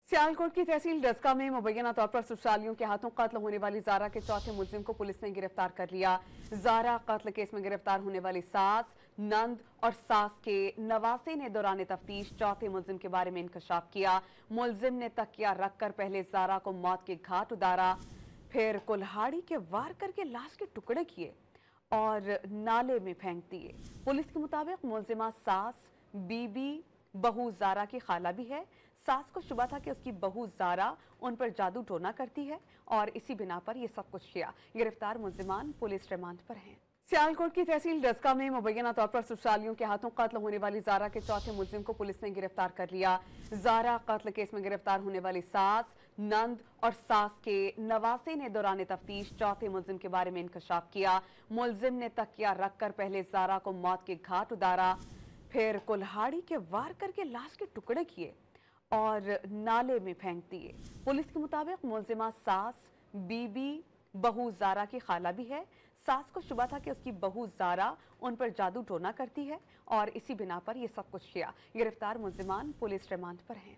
सियालकोट की तहसील डस्का में मुबैना तौर पर ससुरालियों के हाथों कत्ल होने वाली जारा के चौथे मुलजिम को पुलिस ने गिरफ्तार कर लिया। जारा कत्ल केस में गिरफ्तार होने वाली सास, नंद और सास के नवासे ने दौरान तफ्तीश चौथे मुलजिम के बारे में इंकशाफ किया। मुलजिम ने तकिया रखकर पहले जारा को मौत के घाट उतारा, फिर कुल्हाड़ी के वार करके लाश के टुकड़े किए और नाले में फेंक दिए। पुलिस के मुताबिक मुलजिमा सास, बीबी, बहू जारा की खाला भी है। सास को शुबा था कि उसकी बहू जारा उन पर जादू टोना करती है और इसी बिना पर यह सब कुछ किया। गिरफ्तार मुलजिमान पुलिस रिमांड पर हैं। सियालकोट की तहसील डस्का में मुबैना तौर पर ससुरालियों के हाथों कत्ल होने वाली जारा के चौथे मुलजिम को पुलिस ने गिरफ्तार कर लिया। जारा कत्ल केस में गिरफ्तार होने वाली सास, नंद और सास के नवासे ने दौरान तफ्तीश चौथे मुलजिम के बारे में इंकशाफ किया। मुलजिम ने तकिया रखकर पहले जारा को मौत के घाट उतारा, फिर कुल्हाड़ी के वार करके लाश के टुकड़े किए और नाले में फेंक दिए। पुलिस के मुताबिक मुलजिमा सास, बीबी, बहू जारा की खाला भी है। सास को शुबा था कि उसकी बहू जारा उन पर जादू टोना करती है और इसी बिना पर यह सब कुछ किया। गिरफ्तार मुलजिमान पुलिस रिमांड पर हैं।